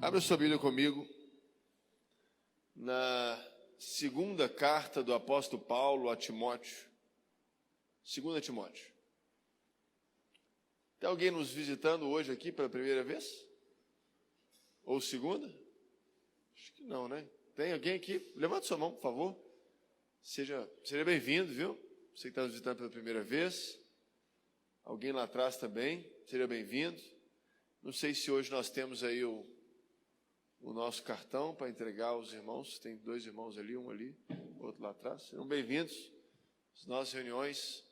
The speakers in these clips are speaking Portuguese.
Abra sua Bíblia comigo na segunda carta do apóstolo Paulo a Timóteo. 2 Timóteo. Tem alguém nos visitando hoje aqui pela primeira vez? Ou segunda? Acho que não, né? Tem alguém aqui? Levanta sua mão, por favor. Seja bem-vindo, viu? Você que está nos visitando pela primeira vez. Alguém lá atrás também, seja bem-vindo. Não sei se hoje nós temos aí o nosso cartão para entregar aos irmãos. Tem dois irmãos ali, um ali, outro lá atrás. Sejam bem-vindos às nossas reuniões,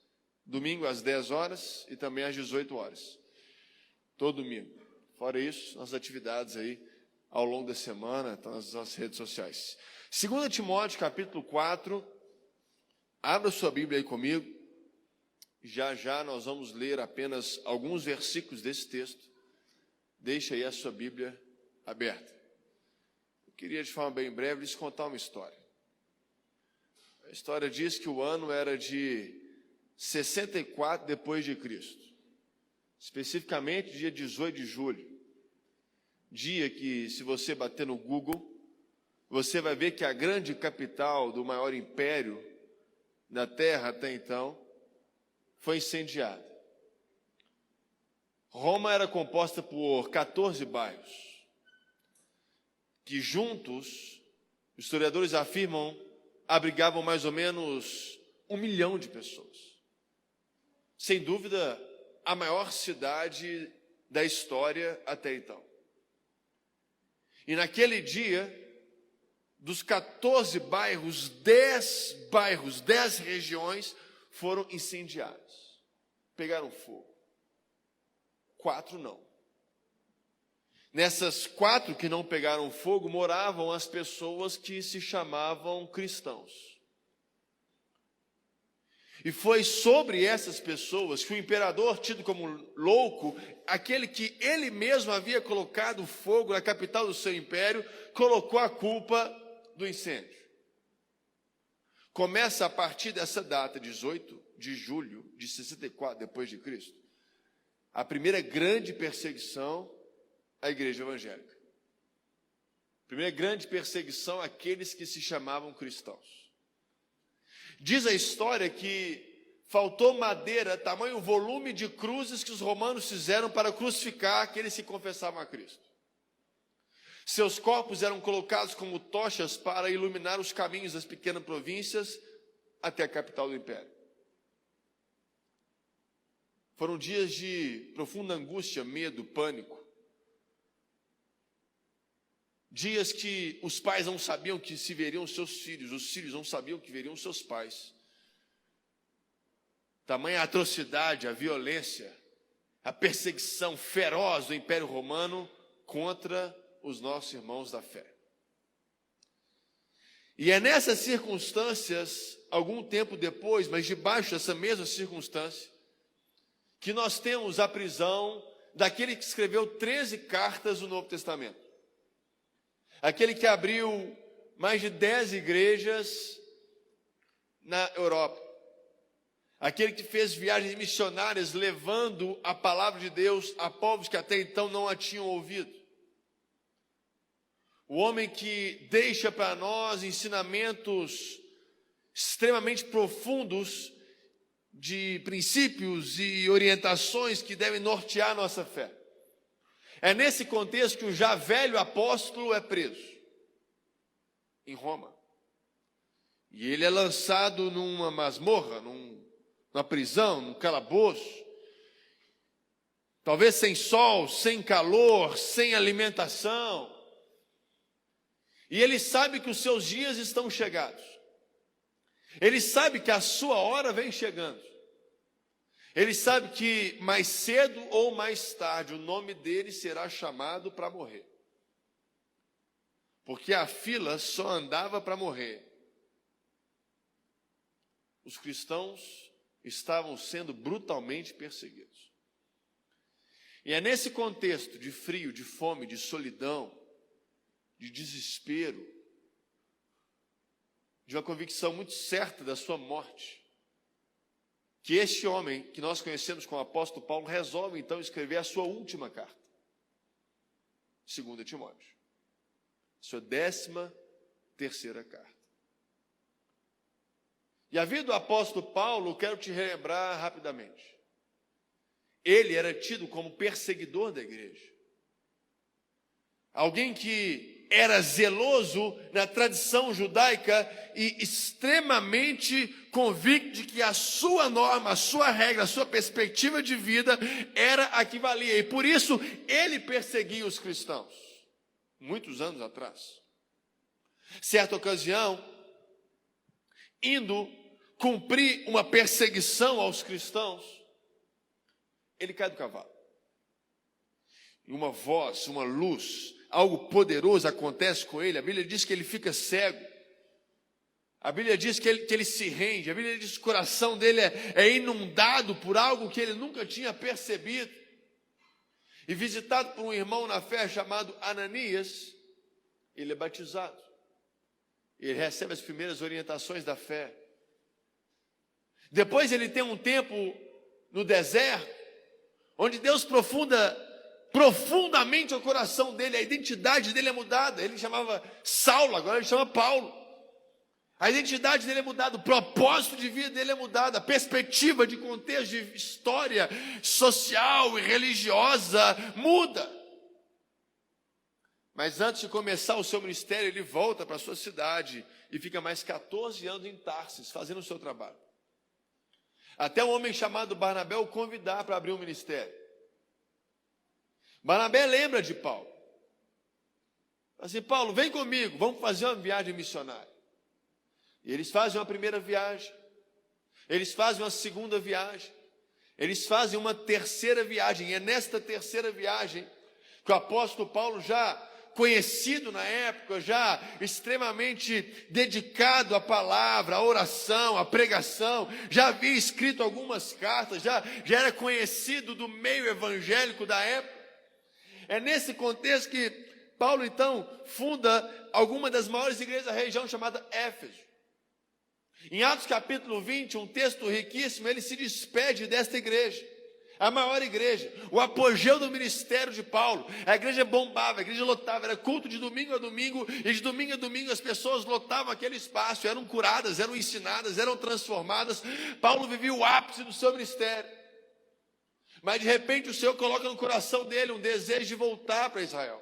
domingo às 10 horas e também às 18 horas. Todo domingo. Fora isso, nossas atividades aí ao longo da semana, estão nas nossas redes sociais. 2 Timóteo, capítulo 4. Abra sua Bíblia aí comigo. Já nós vamos ler apenas alguns versículos desse texto. Deixa aí a sua Bíblia aberta. Eu queria, de forma bem breve, lhes contar uma história. A história diz que o ano era de 64 depois de Cristo. Especificamente, dia 18 de julho. Dia que, se você bater no Google, você vai ver que a grande capital do maior império da Terra até então foi incendiada. Roma era composta por 14 bairros, que juntos, os historiadores afirmam, abrigavam mais ou menos 1 milhão de pessoas. Sem dúvida, a maior cidade da história até então. E naquele dia, dos 14 bairros, 10 regiões foram incendiadas. Pegaram fogo. 4 não. Nessas 4 que não pegaram fogo, moravam as pessoas que se chamavam cristãos. E foi sobre essas pessoas que o imperador, tido como louco, aquele que ele mesmo havia colocado fogo na capital do seu império, colocou a culpa do incêndio. Começa a partir dessa data, 18 de julho de 64 depois de Cristo, a primeira grande perseguição à igreja evangélica. A primeira grande perseguição àqueles que se chamavam cristãos. Diz a história que faltou madeira, tamanho volume de cruzes que os romanos fizeram para crucificar aqueles que confessavam a Cristo. Seus corpos eram colocados como tochas para iluminar os caminhos das pequenas províncias até a capital do império. Foram dias de profunda angústia, medo, pânico. Dias que os pais não sabiam que se veriam seus filhos, os filhos não sabiam que veriam seus pais. Tamanha atrocidade, a violência, a perseguição feroz do Império Romano contra os nossos irmãos da fé. E é nessas circunstâncias, algum tempo depois, mas debaixo dessa mesma circunstância, que nós temos a prisão daquele que escreveu 13 cartas do Novo Testamento. Aquele que abriu mais de 10 igrejas na Europa. Aquele que fez viagens missionárias levando a palavra de Deus a povos que até então não a tinham ouvido. O homem que deixa para nós ensinamentos extremamente profundos de princípios e orientações que devem nortear a nossa fé. É nesse contexto que o já velho apóstolo é preso em Roma. E ele é lançado numa masmorra, numa prisão, num calabouço. Talvez sem sol, sem calor, sem alimentação. E ele sabe que os seus dias estão chegados. Ele sabe que a sua hora vem chegando. Ele sabe que mais cedo ou mais tarde o nome dele será chamado para morrer. Porque a fila só andava para morrer. Os cristãos estavam sendo brutalmente perseguidos. E é nesse contexto de frio, de fome, de solidão, de desespero, de uma convicção muito certa da sua morte, que este homem, que nós conhecemos como apóstolo Paulo, resolve então escrever a sua última carta, 2 Timóteo. Sua 13ª carta. E a vida do apóstolo Paulo, quero te relembrar rapidamente. Ele era tido como perseguidor da igreja. Alguém que era zeloso na tradição judaica e extremamente convicto de que a sua norma, a sua regra, a sua perspectiva de vida era a que valia. E por isso ele perseguia os cristãos, muitos anos atrás. Certa ocasião, indo cumprir uma perseguição aos cristãos, ele cai do cavalo. E uma voz, uma luz, algo poderoso acontece com ele. A Bíblia diz que ele fica cego. A Bíblia diz que ele se rende. A Bíblia diz que o coração dele é inundado por algo que ele nunca tinha percebido. E visitado por um irmão na fé chamado Ananias, ele é batizado. Ele recebe as primeiras orientações da fé. Depois ele tem um tempo no deserto, onde Deus profundamente o coração dele, a identidade dele é mudada. Ele chamava Saulo, agora ele chama Paulo. A identidade dele é mudada, o propósito de vida dele é mudado, a perspectiva de contexto, de história social e religiosa muda. Mas antes de começar o seu ministério, ele volta para a sua cidade e fica mais 14 anos em Tarsis, fazendo o seu trabalho. Até um homem chamado Barnabé o convidar para abrir um ministério. Barnabé lembra de Paulo. Assim, Paulo, vem comigo, vamos fazer uma viagem missionária. E eles fazem uma primeira viagem. Eles fazem uma segunda viagem. Eles fazem uma terceira viagem. E é nesta terceira viagem que o apóstolo Paulo, já conhecido na época, já extremamente dedicado à palavra, à oração, à pregação, já havia escrito algumas cartas, já era conhecido do meio evangélico da época. É nesse contexto que Paulo, então, funda alguma das maiores igrejas da região, chamada Éfeso. Em Atos capítulo 20, um texto riquíssimo, ele se despede desta igreja, a maior igreja, o apogeu do ministério de Paulo. A igreja bombava, a igreja lotava, era culto de domingo a domingo, e de domingo a domingo as pessoas lotavam aquele espaço, eram curadas, eram ensinadas, eram transformadas. Paulo vivia o ápice do seu ministério. Mas de repente o Senhor coloca no coração dele um desejo de voltar para Israel.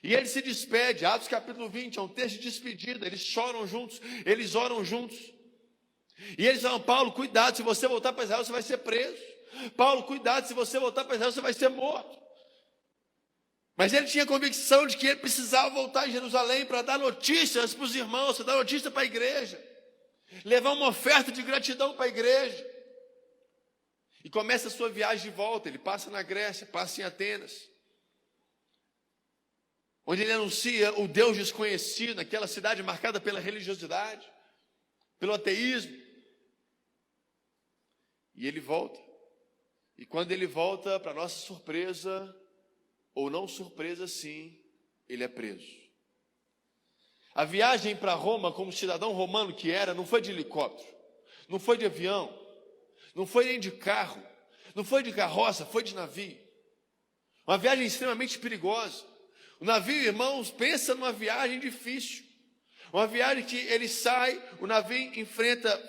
E ele se despede. Atos capítulo 20, é um texto de despedida. Eles choram juntos, eles oram juntos. E eles falam, Paulo, cuidado, se você voltar para Israel você vai ser preso. Paulo, cuidado, se você voltar para Israel você vai ser morto. Mas ele tinha convicção de que ele precisava voltar em Jerusalém para dar notícias para os irmãos, para dar notícia para a igreja, levar uma oferta de gratidão para a igreja. E começa a sua viagem de volta. Ele passa na Grécia, passa em Atenas, onde ele anuncia o Deus desconhecido, naquela cidade marcada pela religiosidade, pelo ateísmo. E ele volta. E quando ele volta, para nossa surpresa, ou não surpresa sim, ele é preso. A viagem para Roma, como cidadão romano que era, não foi de helicóptero, não foi de avião, não foi nem de carro, não foi de carroça, foi de navio. Uma viagem extremamente perigosa. O navio, irmãos, pensa numa viagem difícil. Uma viagem que ele sai, o navio enfrenta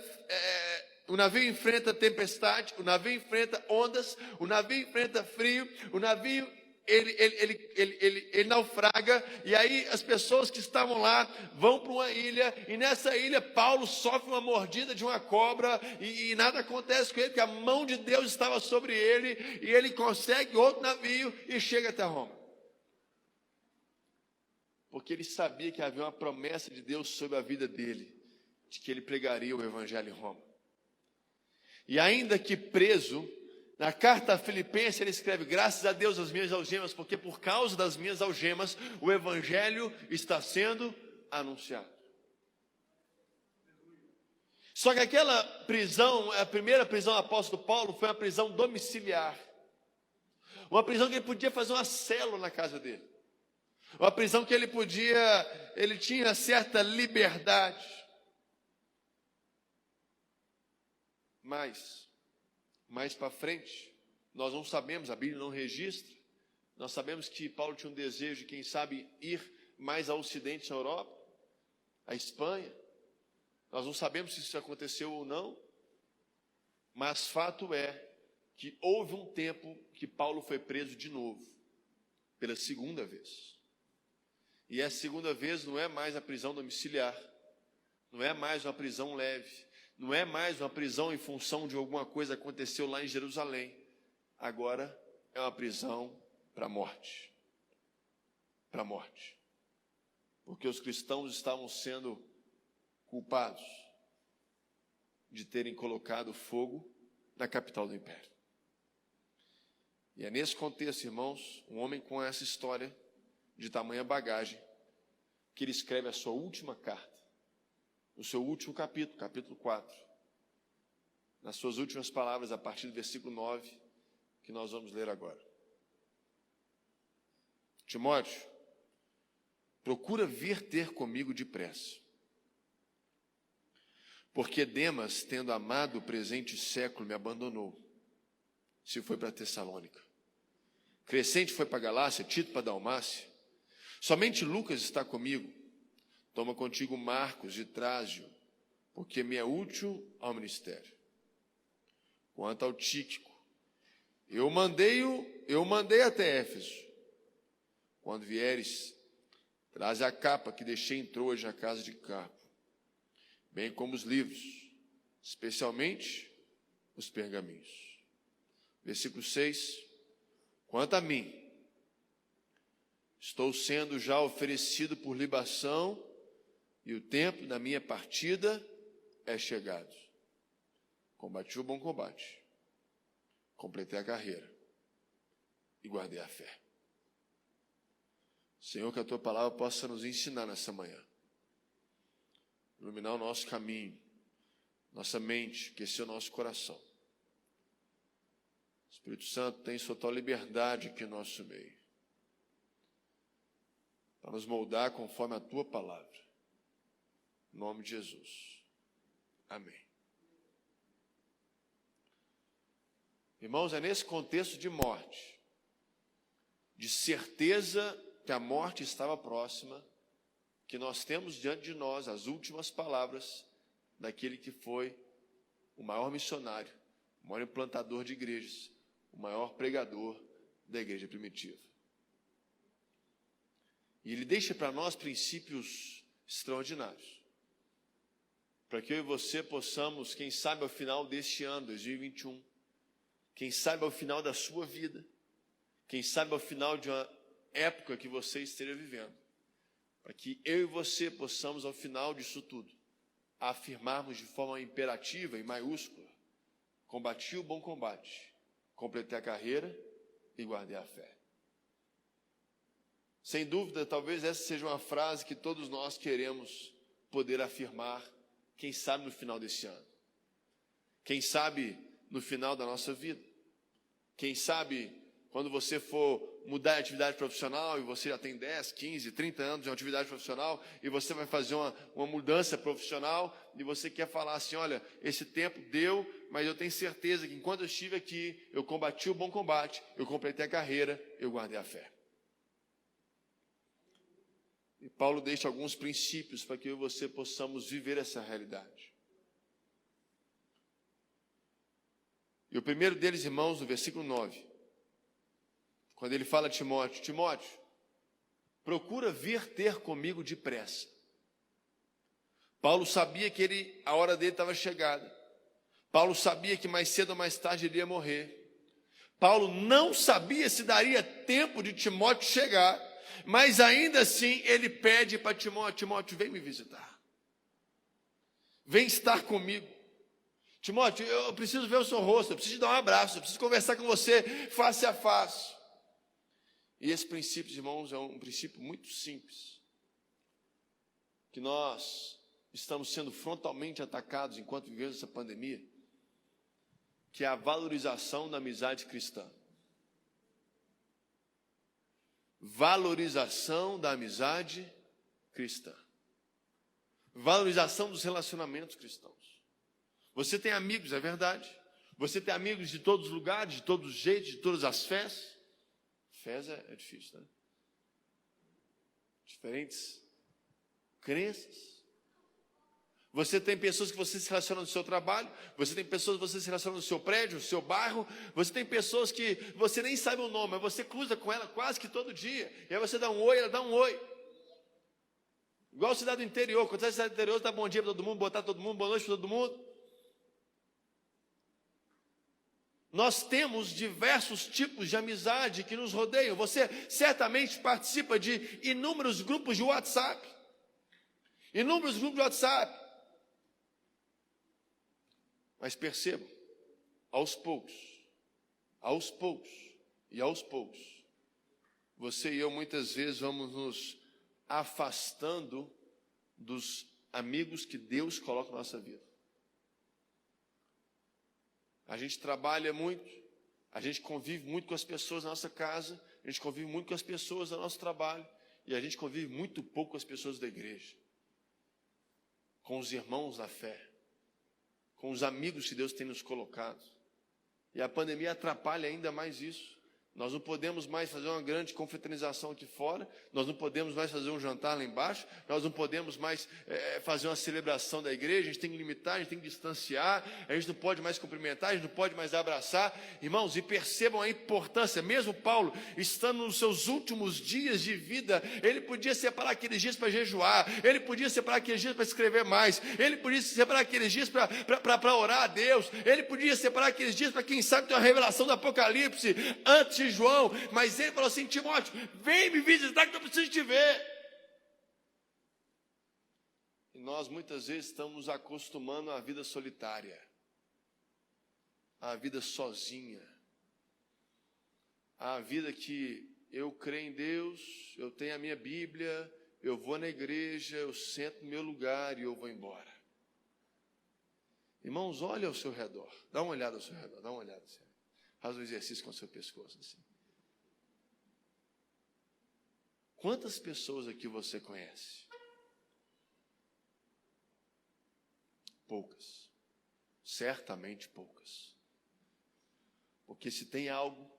tempestade, o navio enfrenta ondas, o navio enfrenta frio, o navio ele naufraga, e aí as pessoas que estavam lá vão para uma ilha, e nessa ilha Paulo sofre uma mordida de uma cobra, e nada acontece com ele, porque a mão de Deus estava sobre ele, e ele consegue outro navio e chega até Roma. Porque ele sabia que havia uma promessa de Deus sobre a vida dele, de que ele pregaria o evangelho em Roma. E ainda que preso, na carta a Filipenses ele escreve, graças a Deus as minhas algemas, porque por causa das minhas algemas, o evangelho está sendo anunciado. Só que aquela prisão, a primeira prisão do apóstolo Paulo, foi uma prisão domiciliar. Uma prisão que ele podia fazer uma célula na casa dele. Uma prisão que ele tinha certa liberdade. Mas, mais para frente, nós não sabemos, a Bíblia não registra, nós sabemos que Paulo tinha um desejo de, quem sabe, ir mais a ocidente na Europa, a Espanha. Nós não sabemos se isso aconteceu ou não, mas fato é que houve um tempo que Paulo foi preso de novo, pela segunda vez. E a segunda vez não é mais a prisão domiciliar, não é mais uma prisão leve, não é mais uma prisão em função de alguma coisa que aconteceu lá em Jerusalém. Agora é uma prisão para a morte. Para a morte. Porque os cristãos estavam sendo culpados de terem colocado fogo na capital do império. E é nesse contexto, irmãos, um homem com essa história de tamanha bagagem, que ele escreve a sua última carta, no seu último capítulo, capítulo 4, nas suas últimas palavras, a partir do versículo 9, que nós vamos ler agora. Timóteo, procura vir ter comigo depressa, porque Demas, tendo amado o presente século, me abandonou, se foi para Tessalônica. Crescente foi para Galácia, Tito para Dalmácia. Somente Lucas está comigo. Toma contigo Marcos e traze-o, porque me é útil ao ministério. Quanto ao Tíquico, eu mandei até Éfeso. Quando vieres, traz a capa que deixei em Troas na casa de Carpo, bem como os livros, especialmente os pergaminhos. Versículo 6. Quanto a mim, estou sendo já oferecido por libação, e o tempo da minha partida é chegado. Combati o bom combate, completei a carreira e guardei a fé. Senhor, que a Tua palavra possa nos ensinar nessa manhã, iluminar o nosso caminho, nossa mente, aquecer o nosso coração. Espírito Santo, tem total liberdade aqui no nosso meio, para nos moldar conforme a Tua palavra. Em nome de Jesus. Amém. Irmãos, é nesse contexto de morte, de certeza que a morte estava próxima, que nós temos diante de nós as últimas palavras daquele que foi o maior missionário, o maior implantador de igrejas, o maior pregador da igreja primitiva. E ele deixa para nós princípios extraordinários, para que eu e você possamos, quem sabe ao final deste ano, 2021, quem sabe ao final da sua vida, quem sabe ao final de uma época que você esteja vivendo, para que eu e você possamos, ao final disso tudo, afirmarmos de forma imperativa e maiúscula: combati o bom combate, completei a carreira e guardei a fé. Sem dúvida, talvez essa seja uma frase que todos nós queremos poder afirmar, quem sabe no final desse ano, quem sabe no final da nossa vida, quem sabe quando você for mudar de atividade profissional e você já tem 10, 15, 30 anos de atividade profissional e você vai fazer uma mudança profissional e você quer falar assim: olha, esse tempo deu, mas eu tenho certeza que enquanto eu estive aqui, eu combati o bom combate, eu completei a carreira, eu guardei a fé. E Paulo deixa alguns princípios para que eu e você possamos viver essa realidade. E o primeiro deles, irmãos, no versículo 9, quando ele fala a Timóteo: Timóteo, procura vir ter comigo depressa. Paulo sabia que a hora dele estava chegada. Paulo sabia que mais cedo ou mais tarde ele ia morrer. Paulo não sabia se daria tempo de Timóteo chegar, mas ainda assim ele pede para Timóteo: Timóteo, vem me visitar, vem estar comigo. Timóteo, eu preciso ver o seu rosto, eu preciso te dar um abraço, eu preciso conversar com você face a face. E esse princípio, irmãos, é um princípio muito simples, que nós estamos sendo frontalmente atacados enquanto vivemos essa pandemia, que é a valorização da amizade cristã. Valorização da amizade cristã. Valorização dos relacionamentos cristãos. Você tem amigos, é verdade. Você tem amigos de todos os lugares, de todos os jeitos, de todas as fés. Fés é difícil, né? diferentes crenças. Você tem pessoas que você se relaciona no seu trabalho, você tem pessoas que você se relaciona no seu prédio, no seu bairro, você tem pessoas que você nem sabe o nome, mas você cruza com ela quase que todo dia, e aí você dá um oi, ela dá um oi. Igual cidade do interior, quando você é cidade do interior, dá bom dia para todo mundo, boa tarde para todo mundo, boa noite para todo mundo. Nós temos diversos tipos de amizade que nos rodeiam. Você certamente participa de inúmeros grupos de WhatsApp. Inúmeros grupos de WhatsApp. Mas percebam, aos poucos, você e eu muitas vezes vamos nos afastando dos amigos que Deus coloca na nossa vida. A gente trabalha muito, a gente convive muito com as pessoas na nossa casa, a gente convive muito com as pessoas do nosso trabalho, e a gente convive muito pouco com as pessoas da igreja, com os irmãos da fé, com os amigos que Deus tem nos colocado. E a pandemia atrapalha ainda mais isso. Nós não podemos mais fazer uma grande confraternização aqui fora, nós não podemos mais fazer um jantar lá embaixo, nós não podemos mais fazer uma celebração da igreja, a gente tem que limitar, a gente tem que distanciar, a gente não pode mais cumprimentar, a gente não pode mais abraçar. Irmãos, e percebam a importância, mesmo Paulo, estando nos seus últimos dias de vida, ele podia separar aqueles dias para jejuar, ele podia separar aqueles dias para escrever mais, ele podia separar aqueles dias para orar a Deus, ele podia separar aqueles dias para, quem sabe, ter uma revelação do Apocalipse, antes de João, mas ele falou assim: Timóteo, vem me visitar que eu preciso te ver. E nós muitas vezes estamos nos acostumando à vida solitária, à vida sozinha, à vida que eu creio em Deus, eu tenho a minha Bíblia, eu vou na igreja, eu sento no meu lugar e eu vou embora. Irmãos, olha ao seu redor, dá uma olhada ao seu redor, dá uma olhada assim. Faz um exercício com o seu pescoço assim. Quantas pessoas aqui você conhece? Poucas. Certamente poucas. Porque se tem algo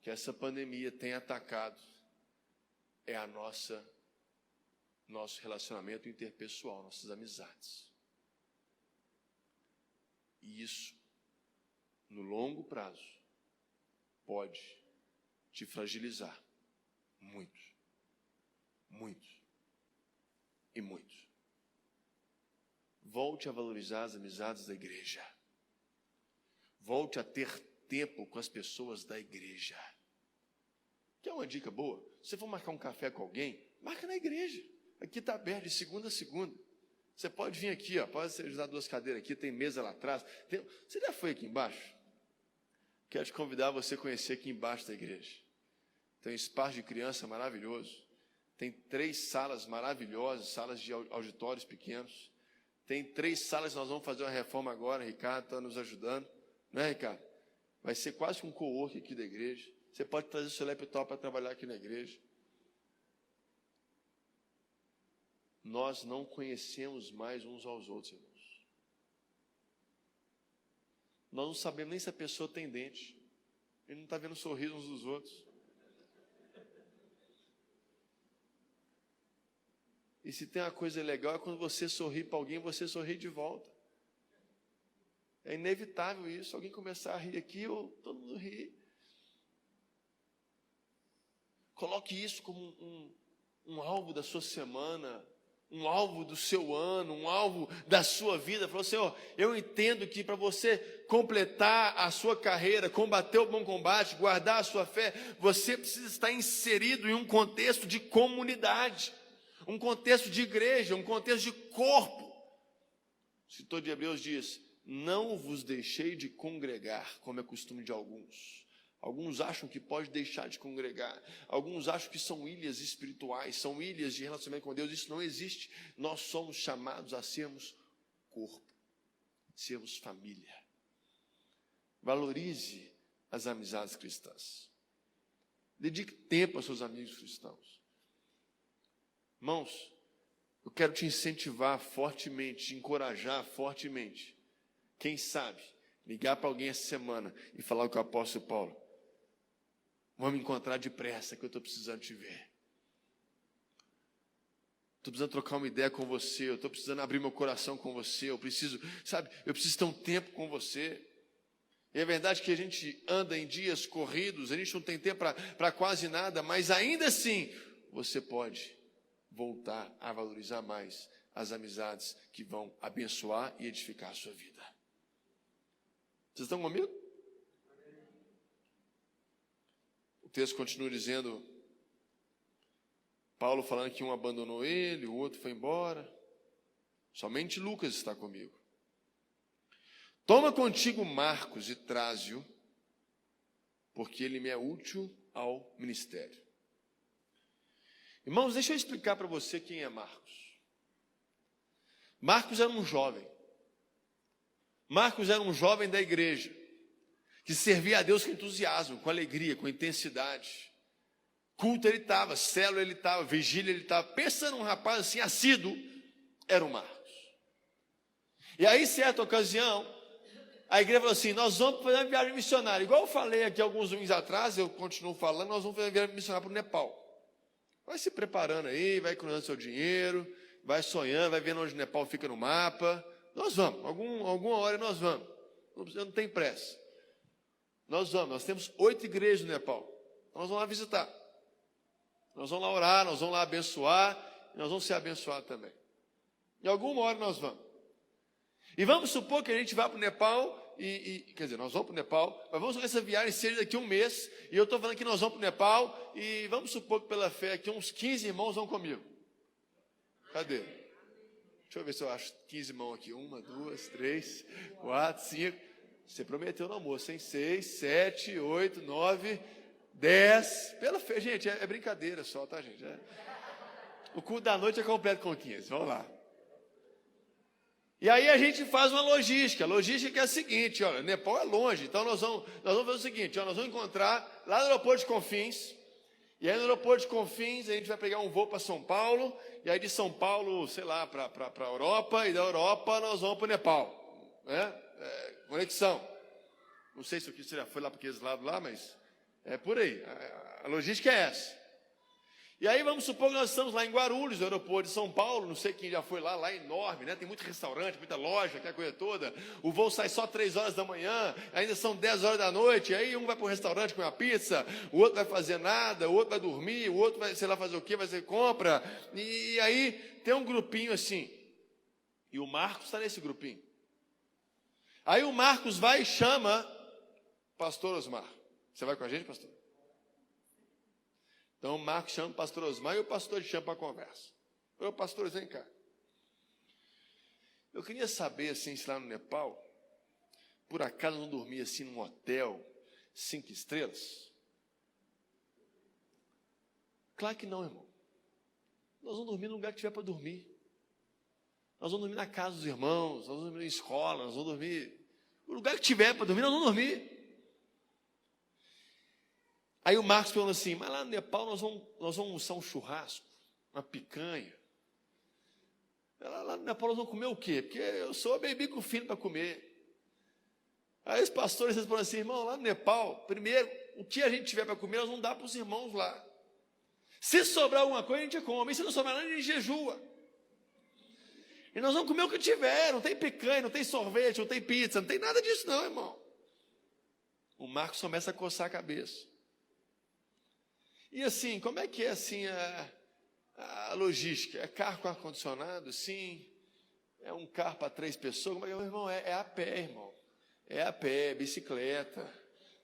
que essa pandemia tem atacado, é a nosso relacionamento interpessoal, nossas amizades. E isso, no longo prazo, pode te fragilizar muito, muito e muito. Volte a valorizar as amizades da igreja. Volte a ter tempo com as pessoas da igreja. Quer uma dica boa? Se você for marcar um café com alguém, marca na igreja. Aqui está aberto de segunda a segunda. Você pode vir aqui, ó, pode usar 2 cadeiras aqui, tem mesa lá atrás. Você já foi aqui embaixo? Quero te convidar a você conhecer aqui embaixo da igreja. Tem um espaço de criança maravilhoso. Tem 3 salas maravilhosas, salas de auditórios pequenos. Tem 3 salas, nós vamos fazer uma reforma agora, Ricardo está nos ajudando. Não é, Ricardo? Vai ser quase um co-work aqui da igreja. Você pode trazer o seu laptop para trabalhar aqui na igreja. Nós não conhecemos mais uns aos outros, irmãos. Nós não sabemos nem se a pessoa tem dente. Ele não está vendo o sorriso uns dos outros. E se tem uma coisa legal, é quando você sorri para alguém, você sorri de volta. É inevitável isso. Alguém começar a rir aqui, ou todo mundo ri. Coloque isso como um alvo da sua semana, um alvo do seu ano, um alvo da sua vida. Falou, Senhor, eu entendo que para você completar a sua carreira, combater o bom combate, guardar a sua fé, você precisa estar inserido em um contexto de comunidade, um contexto de igreja, um contexto de corpo. O escritor de Hebreus diz: não vos deixei de congregar, como é costume de alguns. Alguns acham que pode deixar de congregar. Alguns acham que são ilhas espirituais, são ilhas de relacionamento com Deus. Isso não existe. Nós somos chamados a sermos corpo, sermos família. Valorize as amizades cristãs. Dedique tempo aos seus amigos cristãos. Irmãos, eu quero te incentivar fortemente, te encorajar fortemente. Quem sabe, ligar para alguém essa semana e falar com o apóstolo Paulo: vamos encontrar depressa que eu estou precisando te ver. Estou precisando trocar uma ideia com você, eu estou precisando abrir meu coração com você, eu preciso ter um tempo com você. E é verdade que a gente anda em dias corridos, a gente não tem tempo para quase nada, mas ainda assim, você pode voltar a valorizar mais as amizades que vão abençoar e edificar a sua vida. Vocês estão comigo? O texto continua dizendo, Paulo falando que um abandonou ele, o outro foi embora. Somente Lucas está comigo. Toma contigo Marcos e traze-o, porque ele me é útil ao ministério. Irmãos, deixa eu explicar para você quem é Marcos. Marcos era um jovem. Marcos era um jovem da igreja, que servia a Deus com entusiasmo, com alegria, com intensidade. Culto ele estava, célula ele estava, vigília ele estava. Pensa num rapaz assim, assíduo, era o Marcos. E aí, certa ocasião, a igreja falou assim, nós vamos fazer uma viagem missionária. Igual eu falei aqui alguns domingos atrás, eu continuo falando, nós vamos fazer uma viagem missionária para o Nepal. Vai se preparando aí, vai economizando seu dinheiro, vai sonhando, vai vendo onde o Nepal fica no mapa. Nós vamos, alguma hora nós vamos. Não tem pressa. Nós vamos, nós temos 8 igrejas no Nepal. Nós vamos lá visitar. Nós vamos lá orar, nós vamos lá abençoar, e nós vamos ser abençoados também. Em alguma hora nós vamos. E vamos supor que a gente vá para o Nepal, quer dizer, nós vamos para o Nepal, mas vamos que essa viagem seja daqui a um mês, e eu estou falando que nós vamos para o Nepal, e vamos supor que pela fé aqui uns 15 irmãos vão comigo. Cadê? Deixa eu ver se eu acho 15 irmãos aqui. 1, 2, 3, 4, 5. Você prometeu no almoço, hein? 6, 7, 8, 9, 10. Pela fé, gente, é brincadeira só, tá, gente? O culto da noite é completo com 15. Vamos lá. E aí a gente faz uma logística. A logística é a seguinte, olha, Nepal é longe, então nós vamos fazer o seguinte, nós vamos encontrar lá no aeroporto de Confins, e aí no aeroporto de Confins a gente vai pegar um voo para São Paulo, e aí de São Paulo, sei lá, para a Europa, e da Europa nós vamos para o Nepal, né? Conexão. Não sei se o que você já foi lá para aqueles lados lá, mas é por aí. A logística é essa. E aí vamos supor que nós estamos lá em Guarulhos, no aeroporto de São Paulo, não sei quem já foi lá é enorme, né? Tem muito restaurante, muita loja, aquela coisa toda. O voo sai só 3 horas da manhã, ainda são 10 horas da noite, aí um vai para o restaurante comer uma pizza, o outro vai fazer nada, o outro vai dormir, o outro vai, sei lá, fazer o quê, vai fazer compra. E aí tem um grupinho assim, e o Marcos está nesse grupinho. Aí o Marcos vai e chama pastor Osmar. Você vai com a gente, pastor? Então o Marcos chama o pastor Osmar e o pastor chama para a conversa. Ô pastor, vem cá. Eu queria saber, assim, se lá no Nepal, por acaso não dormia assim num hotel 5 estrelas? Claro que não, irmão. Nós vamos dormir no lugar que tiver para dormir. Nós vamos dormir na casa dos irmãos, nós vamos dormir na escola, nós vamos dormir... O lugar que tiver para dormir, nós vamos dormir. Aí o Marcos falou assim, mas lá no Nepal nós vamos almoçar um churrasco, uma picanha. Lá no Nepal nós vamos comer o quê? Porque eu sou bebi com filho para comer. Aí os pastores respondem assim, irmão, lá no Nepal, primeiro, o que a gente tiver para comer, nós vamos dar para os irmãos lá. Se sobrar alguma coisa, a gente come. E se não sobrar nada, a gente jejua. E nós vamos comer o que tiver, não tem picanha, não tem sorvete, não tem pizza, não tem nada disso não, irmão. O Marcos começa a coçar a cabeça. E assim, como é que é assim a logística? É carro com ar-condicionado? Sim. É um carro para 3 pessoas? Como é que é, irmão? É a pé, irmão. É a pé, é bicicleta.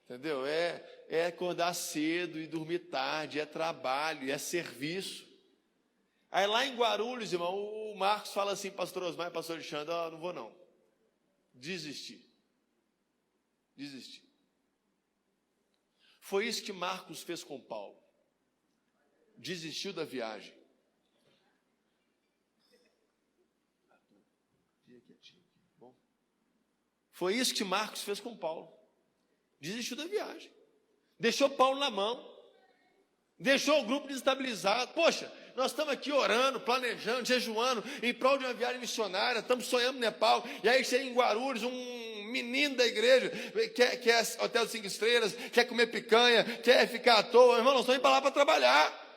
Entendeu? É acordar cedo e dormir tarde, é trabalho, é serviço. Aí lá em Guarulhos, irmão, o Marcos fala assim, pastor Osmar e pastor Alexandre, não vou não. Desistir. Foi isso que Marcos fez com Paulo. Desistiu da viagem. Foi isso que Marcos fez com Paulo. Desistiu da viagem. Deixou Paulo na mão. Deixou o grupo desestabilizado. Poxa, nós estamos aqui orando, planejando, jejuando, em prol de uma viagem missionária, estamos sonhando no Nepal, e aí chega em Guarulhos um menino da igreja, quer hotel de 5 estrelas, quer comer picanha, quer ficar à toa. Irmão, nós estamos indo para lá para trabalhar.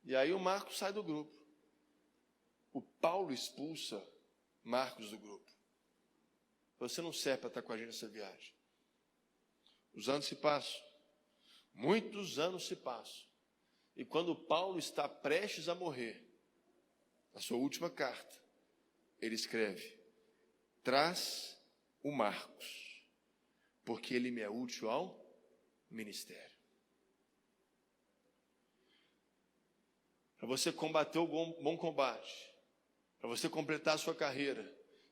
E aí o Marcos sai do grupo. o Paulo expulsa Marcos do grupo. Você não serve para estar com a gente nessa viagem. Os anos se passam. Muitos anos se passam. E quando Paulo está prestes a morrer, na sua última carta, ele escreve: traz o Marcos, porque ele me é útil ao ministério. Para você combater o bom combate, para você completar a sua carreira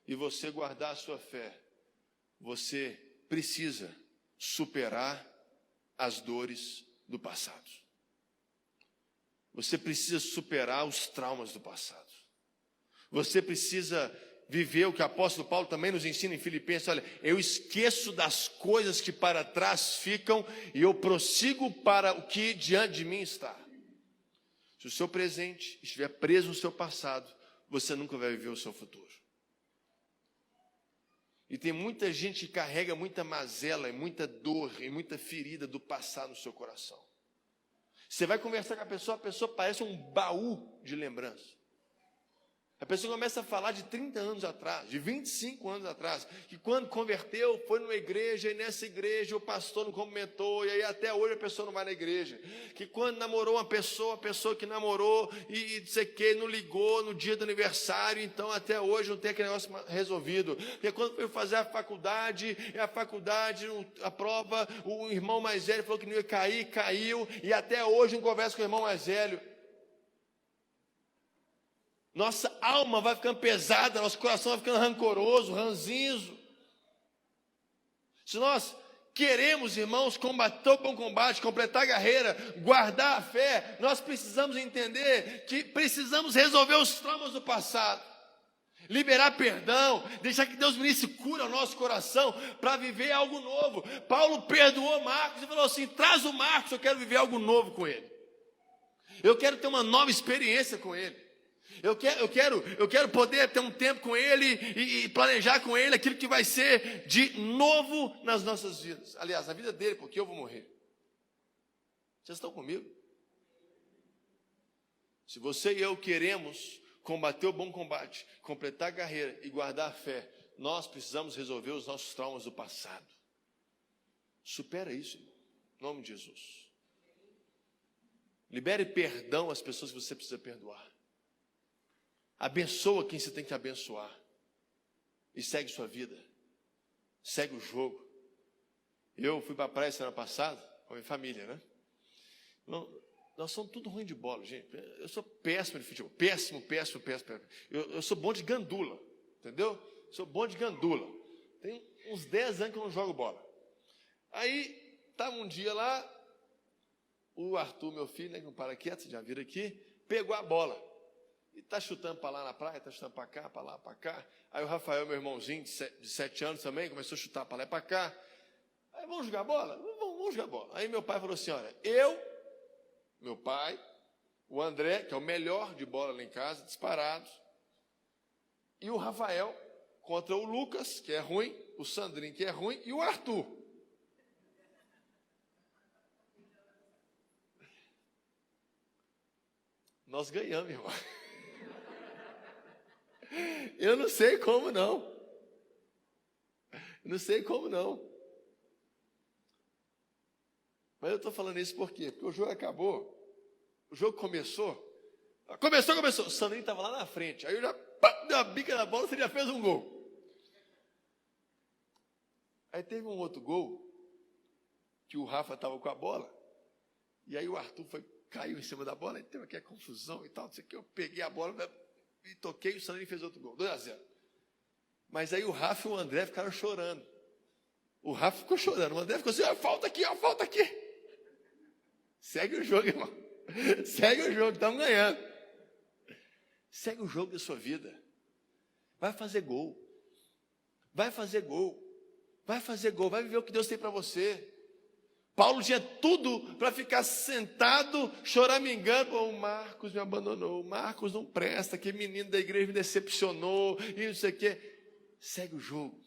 e você guardar a sua fé, você precisa superar as dores do passado. Você precisa superar os traumas do passado. Você precisa viver o que o apóstolo Paulo também nos ensina em Filipenses. Olha, eu esqueço das coisas que para trás ficam e eu prossigo para o que diante de mim está. Se o seu presente estiver preso no seu passado, você nunca vai viver o seu futuro. E tem muita gente que carrega muita mazela, e muita dor, e muita ferida do passado no seu coração. Você vai conversar com a pessoa parece um baú de lembrança. A pessoa começa a falar de 30 anos atrás, de 25 anos atrás, que quando converteu, foi numa igreja, e nessa igreja o pastor não comentou, e aí até hoje a pessoa não vai na igreja. Que quando namorou uma pessoa, a pessoa que namorou, e não sei o que, não ligou no dia do aniversário, então até hoje não tem aquele negócio resolvido. Porque quando foi fazer a faculdade, a prova, o irmão mais velho falou que não ia cair, caiu, e até hoje não conversa com o irmão mais velho. Nossa alma vai ficando pesada, nosso coração vai ficando rancoroso, ranzinzo. Se nós queremos, irmãos, combater o bom combate, completar a carreira, guardar a fé, nós precisamos entender que precisamos resolver os traumas do passado, liberar perdão, deixar que Deus ministre cura ao nosso coração para viver algo novo. Paulo perdoou Marcos e falou assim: traz o Marcos, eu quero viver algo novo com ele. Eu quero ter uma nova experiência com ele. Eu quero poder ter um tempo com ele e planejar com ele aquilo que vai ser de novo nas nossas vidas. Aliás, na vida dele, porque eu vou morrer. Vocês estão comigo? Se você e eu queremos combater o bom combate, completar a carreira e guardar a fé, nós precisamos resolver os nossos traumas do passado. Supera isso, irmão. Em nome de Jesus. Libere perdão às pessoas que você precisa perdoar. Abençoa quem você tem que abençoar. E segue sua vida. Segue o jogo. Eu fui para a praia semana passada, com a minha família, né? Nós somos tudo ruim de bola, gente. Eu sou péssimo de futebol. Péssimo. Eu sou bom de gandula, entendeu? Sou bom de gandula. Tem uns 10 anos que eu não jogo bola. Aí, estava um dia lá, o Arthur, meu filho, né, que não para quieto, vocês já viram aqui, pegou a bola. E está chutando para lá na praia, está chutando para cá, para lá, para cá. Aí o Rafael, meu irmãozinho, de 7 anos também, começou a chutar para lá e para cá. Aí, vamos jogar bola? Vamos jogar bola. Aí meu pai falou assim: olha, meu pai, o André, que é o melhor de bola lá em casa, disparado, e o Rafael contra o Lucas, que é ruim, o Sandrinho, que é ruim, e o Arthur. Nós ganhamos, irmão. Eu não sei como não. Não sei como não. Mas eu estou falando isso por quê? Porque o jogo acabou. O jogo começou. Começou. O Sandrinho estava lá na frente. Aí eu já dei uma bica na bola, você já fez um gol. Aí teve um outro gol, que o Rafa estava com a bola. E aí o Arthur caiu em cima da bola, e teve aqui a confusão e tal, não sei o que. Eu peguei a bola e toquei, e o Sandrinho fez outro gol, 2-0. Mas aí o Rafa e o André ficaram chorando. O Rafa ficou chorando, o André ficou assim: falta aqui, falta aqui. Segue o jogo, irmão. Segue o jogo, estamos ganhando. Segue o jogo da sua vida. Vai fazer gol. Vai fazer gol. Vai fazer gol, vai viver o que Deus tem para você. Paulo tinha tudo para ficar sentado, choramingando. O Marcos me abandonou, o Marcos não presta, que menino da igreja me decepcionou, e não sei o quê. Segue o jogo.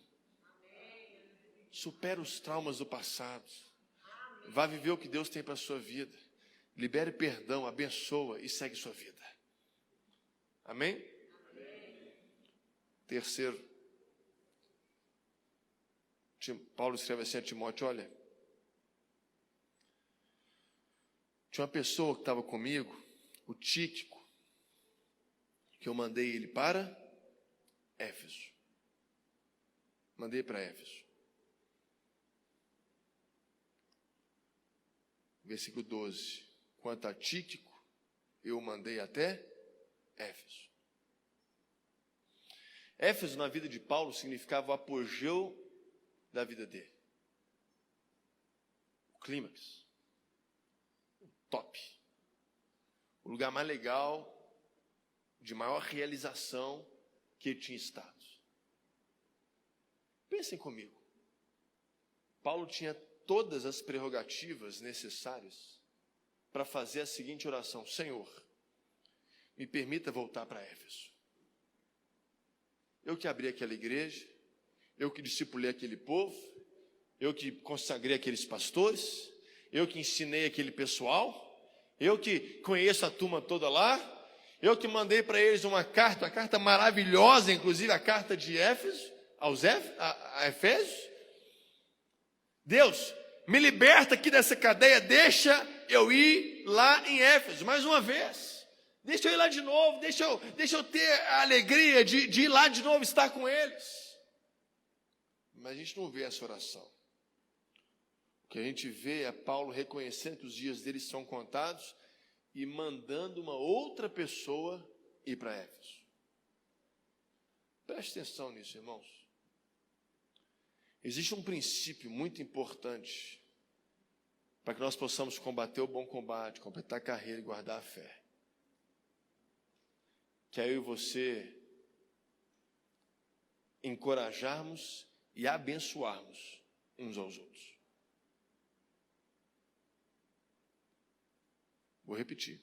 Supera os traumas do passado. Vai viver o que Deus tem para a sua vida. Libere perdão, abençoa e segue sua vida. Amém? Terceiro, Paulo escreve assim a Timóteo: olha, tinha uma pessoa que estava comigo, o Tíquico, que eu mandei ele para Éfeso. Mandei para Éfeso. Versículo 12. Quanto a Tíquico, eu mandei até Éfeso. Éfeso, na vida de Paulo, significava o apogeu da vida dele. O clímax. O top. O lugar mais legal, de maior realização que ele tinha estado. Pensem comigo. Paulo tinha todas as prerrogativas necessárias para fazer a seguinte oração: Senhor, me permita voltar para Éfeso. Eu que abri aquela igreja, eu que discipulei aquele povo, eu que consagrei aqueles pastores, eu que ensinei aquele pessoal, eu que conheço a turma toda lá, eu que mandei para eles uma carta maravilhosa, inclusive a carta de Éfeso, a Efésios. Deus, me liberta aqui dessa cadeia, deixa eu ir lá em Éfeso, mais uma vez. Deixa eu ir lá de novo, deixa eu ter a alegria de ir lá de novo, estar com eles. Mas a gente não vê essa oração. O que a gente vê é Paulo reconhecendo que os dias deles são contados e mandando uma outra pessoa ir para Éfeso. Preste atenção nisso, irmãos. Existe um princípio muito importante para que nós possamos combater o bom combate, completar a carreira e guardar a fé. Que é eu e você encorajarmos e abençoarmos uns aos outros. Vou repetir.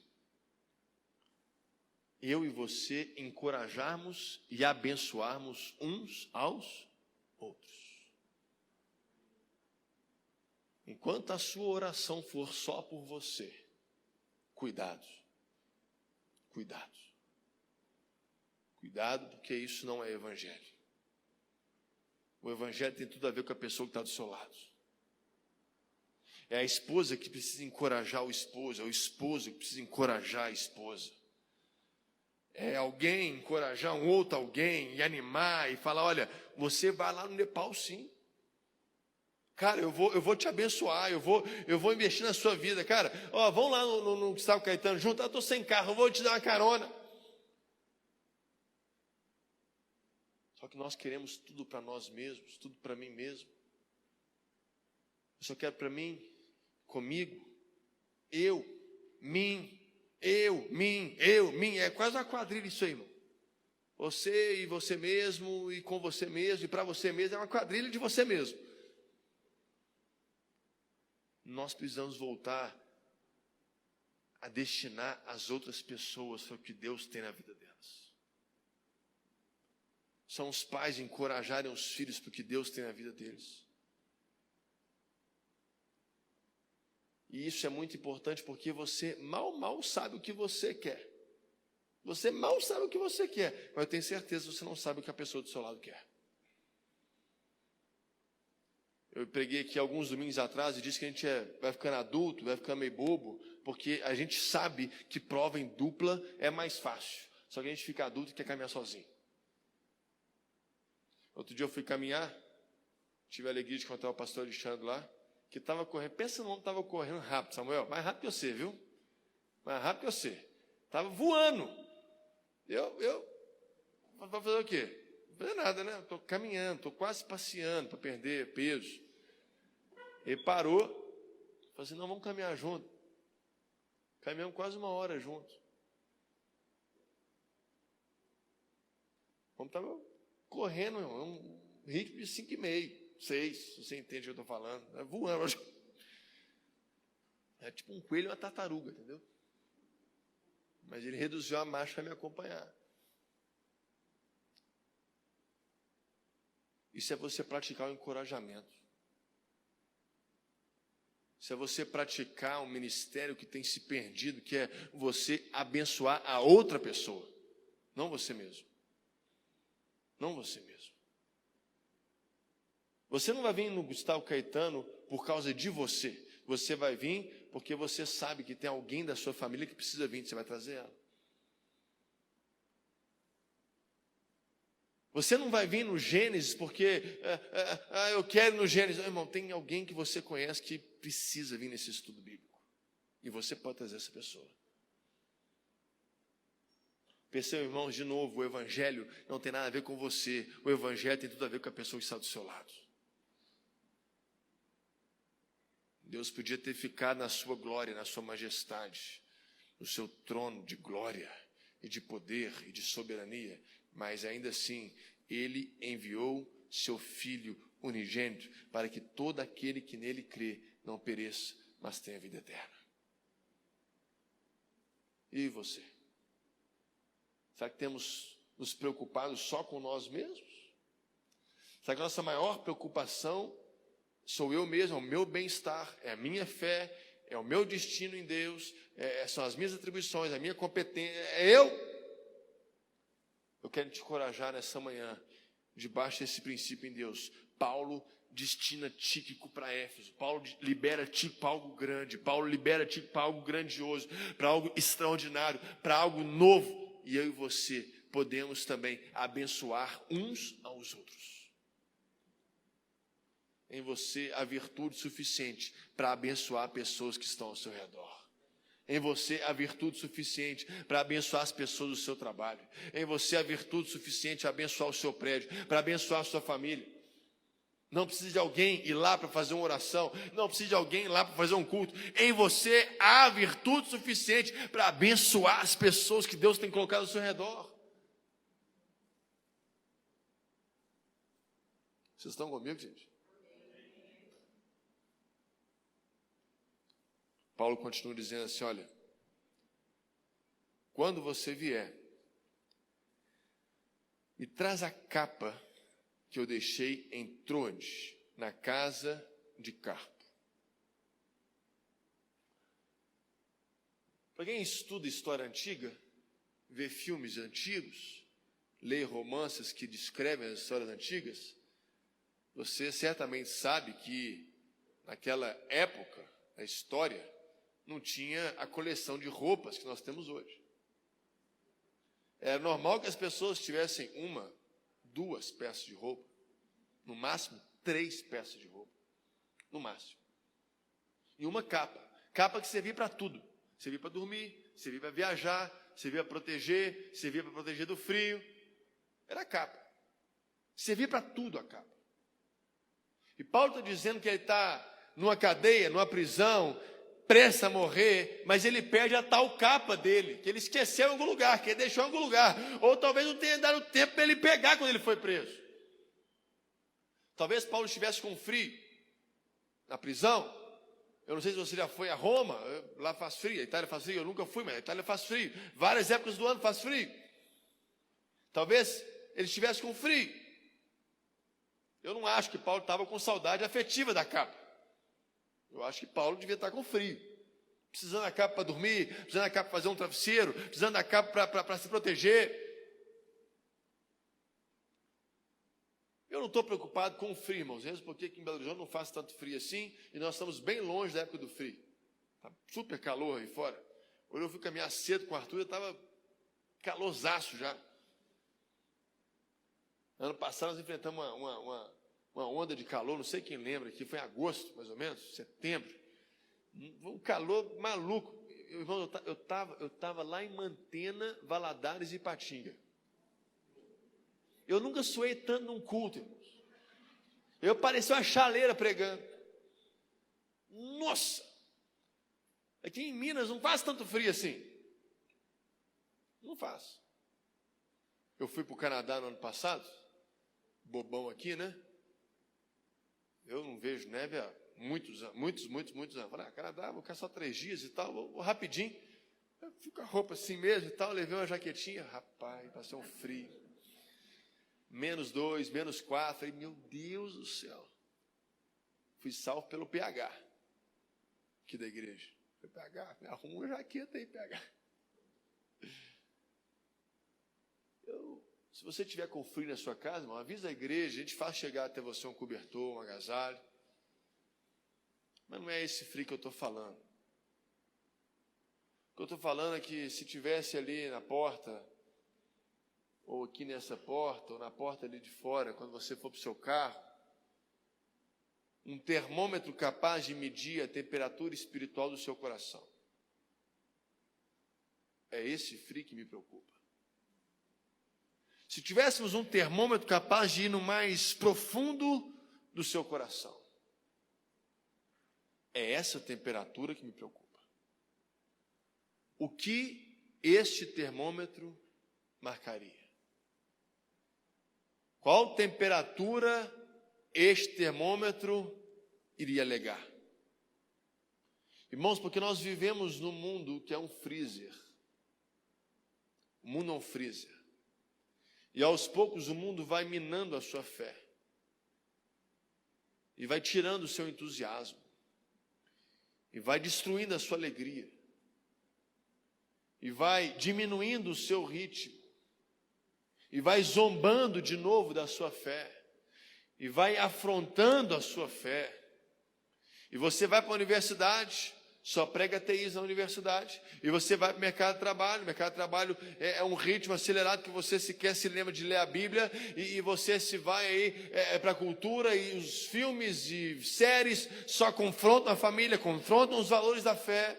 Eu e você encorajarmos e abençoarmos uns aos outros. Enquanto a sua oração for só por você, cuidado. Cuidado. Cuidado, porque isso não é evangelho. O evangelho tem tudo a ver com a pessoa que está do seu lado. É a esposa que precisa encorajar o esposo, é o esposo que precisa encorajar a esposa. É alguém encorajar um outro alguém e animar e falar: olha, você vai lá no Nepal sim. Cara, eu vou te abençoar, eu vou investir na sua vida. Cara, vamos lá no Gustavo Caetano junto, eu estou sem carro, eu vou te dar uma carona. Só que nós queremos tudo para nós mesmos, tudo para mim mesmo. Eu só quero para mim, comigo, eu, mim. É quase uma quadrilha isso aí, irmão. Você e você mesmo, e com você mesmo, e para você mesmo, é uma quadrilha de você mesmo. Nós precisamos voltar a destinar as outras pessoas para o que Deus tem na vida delas. São os pais encorajarem os filhos para o que Deus tem na vida deles. E isso é muito importante porque você mal sabe o que você quer. Você mal sabe o que você quer, mas eu tenho certeza que você não sabe o que a pessoa do seu lado quer. Eu preguei aqui alguns domingos atrás e disse que a gente vai ficando adulto, vai ficando meio bobo, porque a gente sabe que prova em dupla é mais fácil. Só que a gente fica adulto e quer caminhar sozinho. Outro dia eu fui caminhar, tive a alegria de encontrar o pastor Alexandre lá, que estava correndo. Pensa no homem, estava correndo rápido, Samuel, mais rápido que você, viu? Mais rápido que você. Estava voando. Eu vou fazer o quê? Não vou fazer nada, né? Estou caminhando, estou quase passeando para perder peso. Ele parou, falou assim: não, vamos caminhar junto. Caminhamos quase 1 hora juntos. Vamos estar correndo, um ritmo de 5,5, 6, se você entende o que eu estou falando. É voando. É tipo um coelho e uma tartaruga, entendeu? Mas ele reduziu a marcha para me acompanhar. Isso é você praticar o encorajamento. Isso é você praticar um ministério que tem se perdido, que é você abençoar a outra pessoa, não você mesmo. não você mesmo. Você não vai vir no Gustavo Caetano por causa de você. Você vai vir porque você sabe que tem alguém da sua família que precisa vir, você vai trazer ela. Você não vai vir no Gênesis porque eu quero ir no Gênesis. Não, irmão, tem alguém que você conhece que precisa vir nesse estudo bíblico. E você pode trazer essa pessoa. Percebam, irmãos, de novo, o Evangelho não tem nada a ver com você. O Evangelho tem tudo a ver com a pessoa que está do seu lado. Deus podia ter ficado na sua glória, na sua majestade, no seu trono de glória e de poder e de soberania, mas ainda assim, Ele enviou seu Filho unigênito para que todo aquele que nele crê não pereça, mas tenha vida eterna. E você? Será que temos nos preocupado só com nós mesmos? Será que a nossa maior preocupação sou eu mesmo, é o meu bem-estar, é a minha fé, é o meu destino em Deus, são as minhas atribuições, a minha competência, é eu? Eu quero te encorajar nessa manhã, debaixo desse princípio em Deus. Paulo destina Tíquico para Éfeso, Paulo libera Tíquico para algo grande, Paulo libera Tíquico para algo grandioso, para algo extraordinário, para algo novo, e eu e você podemos também abençoar uns aos outros. Em você a virtude suficiente para abençoar pessoas que estão ao seu redor. Em você a virtude suficiente para abençoar as pessoas do seu trabalho. Em você a virtude suficiente para abençoar o seu prédio, para abençoar a sua família. Não precisa de alguém ir lá para fazer uma oração, não precisa de alguém ir lá para fazer um culto. Em você há virtude suficiente para abençoar as pessoas que Deus tem colocado ao seu redor. Vocês estão comigo, gente? Paulo continua dizendo assim, olha, quando você vier, me traz a capa que eu deixei em Troade, na casa de Carpo. Para quem estuda história antiga, vê filmes antigos, lê romances que descrevem as histórias antigas, você certamente sabe que naquela época, a história, não tinha a coleção de roupas que nós temos hoje. Era normal que as pessoas tivessem 1, 2 peças de roupa, no máximo 3 peças de roupa, no máximo. E uma capa que servia para tudo, servia para dormir, servia para viajar, servia para proteger do frio, era a capa, servia para tudo a capa. E Paulo está dizendo que ele está numa cadeia, numa prisão, prestes a morrer, mas ele perde a tal capa dele, que ele esqueceu em algum lugar, que ele deixou em algum lugar, ou talvez não tenha dado tempo para ele pegar quando ele foi preso. Talvez Paulo estivesse com frio na prisão. Eu não sei se você já foi a Roma, lá faz frio, a Itália faz frio, eu nunca fui, mas a Itália faz frio, várias épocas do ano faz frio. Talvez ele estivesse com frio. Eu não acho que Paulo estava com saudade afetiva da capa. Eu acho que Paulo devia estar com frio, precisando da capa para dormir, precisando da capa para fazer um travesseiro, precisando da capa para se proteger. Eu não estou preocupado com o frio, irmãos, mesmo porque aqui em Belo Horizonte não faz tanto frio assim, e nós estamos bem longe da época do frio. Está super calor aí fora. Hoje eu fui caminhar cedo com o Arthur, eu estava calorzaço já. Ano passado nós enfrentamos uma onda de calor, não sei quem lembra, que foi em agosto, mais ou menos, setembro. Um calor maluco. Irmão, eu estava lá em Mantena, Valadares e Ipatinga. Eu nunca suei tanto num culto, irmãos. Eu parecia uma chaleira pregando. Nossa! Aqui em Minas não faz tanto frio assim. Não faz. Eu fui para o Canadá no ano passado, bobão aqui, né? Eu não vejo neve há muitos anos. Falei, Canadá, vou ficar só 3 dias e tal, vou rapidinho. Eu fico com a roupa assim mesmo e tal, levei uma jaquetinha, rapaz, passou um frio. -2, -4, falei, meu Deus do céu. Fui salvo pelo PH, aqui da igreja. Falei, PH, me arruma uma jaqueta aí, PH. Eu Se você tiver com frio na sua casa, irmão, avisa a igreja, a gente faz chegar até você um cobertor, um agasalho. Mas não é esse frio que eu estou falando. O que eu estou falando é que se tivesse ali na porta, ou aqui nessa porta, ou na porta ali de fora, quando você for para o seu carro, um termômetro capaz de medir a temperatura espiritual do seu coração. É esse frio que me preocupa. Se tivéssemos um termômetro capaz de ir no mais profundo do seu coração, é essa temperatura que me preocupa. O que este termômetro marcaria? Qual temperatura este termômetro iria alegar? Irmãos, porque nós vivemos num mundo que é um freezer. O mundo é um freezer. E aos poucos o mundo vai minando a sua fé. E vai tirando o seu entusiasmo. E vai destruindo a sua alegria. E vai diminuindo o seu ritmo. E vai zombando de novo da sua fé. E vai afrontando a sua fé. E você vai para a universidade, só prega ateísmo na universidade. E você vai para o mercado de trabalho. O mercado de trabalho é um ritmo acelerado que você sequer se lembra de ler a Bíblia. E você se vai aí para a cultura e os filmes e séries só confrontam a família, confrontam os valores da fé.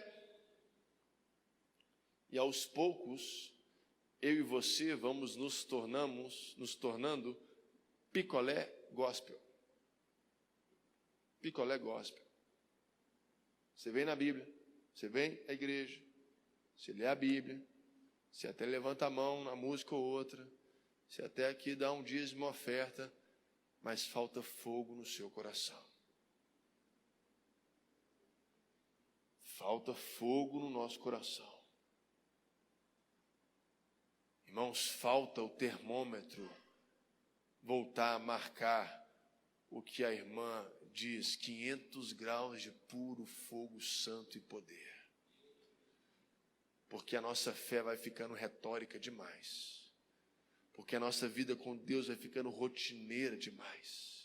E aos poucos, eu e você vamos nos tornando picolé gospel. Picolé gospel. Você vem na Bíblia, você vem à igreja, você lê a Bíblia, você até levanta a mão na música ou outra, você até aqui dá um dízimo, uma oferta, mas falta fogo no seu coração. Falta fogo no nosso coração. Irmãos, falta o termômetro voltar a marcar o que a irmã diz, 500 graus de puro fogo santo e poder. Porque a nossa fé vai ficando retórica demais. Porque a nossa vida com Deus vai ficando rotineira demais.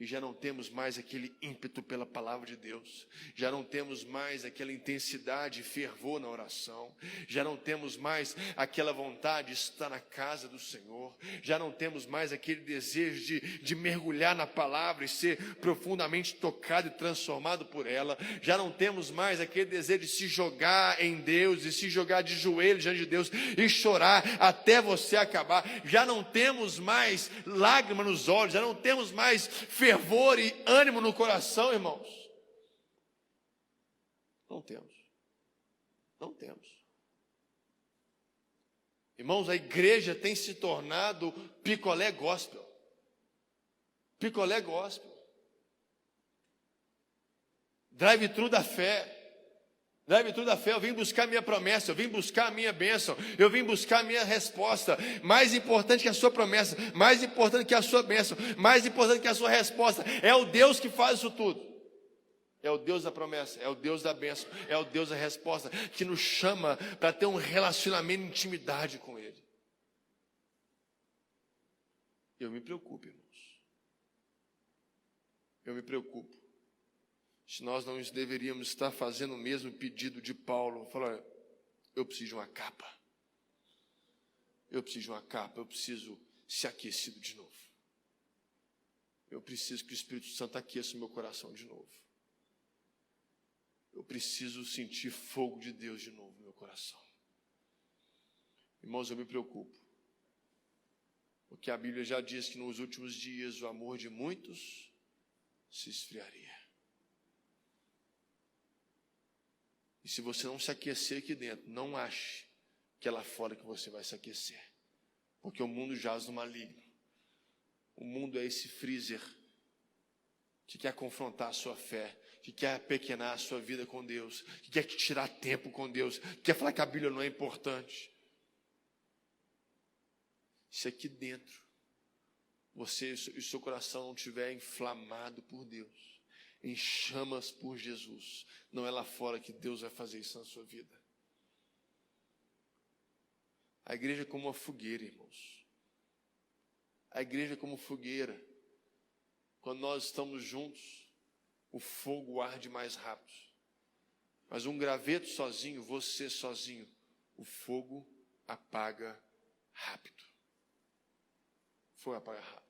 E já não temos mais aquele ímpeto pela palavra de Deus. Já não temos mais aquela intensidade e fervor na oração. Já não temos mais aquela vontade de estar na casa do Senhor. Já não temos mais aquele desejo de mergulhar na palavra e ser profundamente tocado e transformado por ela. Já não temos mais aquele desejo de se jogar em Deus e se jogar de joelhos diante de Deus e chorar até você acabar. Já não temos mais lágrimas nos olhos. Já não temos mais fervor e ânimo no coração, irmãos. Não temos. Não temos. Irmãos, a igreja tem se tornado picolé gospel. Picolé gospel. Drive-thru da fé. Drive-thru da fé, eu vim buscar minha promessa, eu vim buscar a minha bênção, eu vim buscar a minha resposta. Mais importante que a sua promessa, mais importante que a sua bênção, mais importante que a sua resposta, é o Deus que faz isso tudo. É o Deus da promessa, é o Deus da bênção, é o Deus da resposta, que nos chama para ter um relacionamento de intimidade com Ele. Eu me preocupo, irmãos. Eu me preocupo. Se nós não deveríamos estar fazendo o mesmo pedido de Paulo, falar, eu preciso de uma capa. Eu preciso de uma capa, eu preciso ser aquecido de novo. Eu preciso que o Espírito Santo aqueça o meu coração de novo. Eu preciso sentir fogo de Deus de novo no meu coração. Irmãos, eu me preocupo. Porque a Bíblia já diz que nos últimos dias o amor de muitos se esfriaria. E se você não se aquecer aqui dentro, não ache que é lá fora que você vai se aquecer. Porque o mundo jaz no maligno. O mundo é esse freezer que quer confrontar a sua fé, que quer apequenar a sua vida com Deus, que quer te tirar tempo com Deus, que quer falar que a Bíblia não é importante. Se aqui dentro você e o seu coração não estiver inflamado por Deus, em chamas por Jesus, não é lá fora que Deus vai fazer isso na sua vida. A igreja é como uma fogueira, irmãos. A igreja é como fogueira. Quando nós estamos juntos, o fogo arde mais rápido. Mas um graveto sozinho, você sozinho, o fogo apaga rápido. O fogo apaga rápido.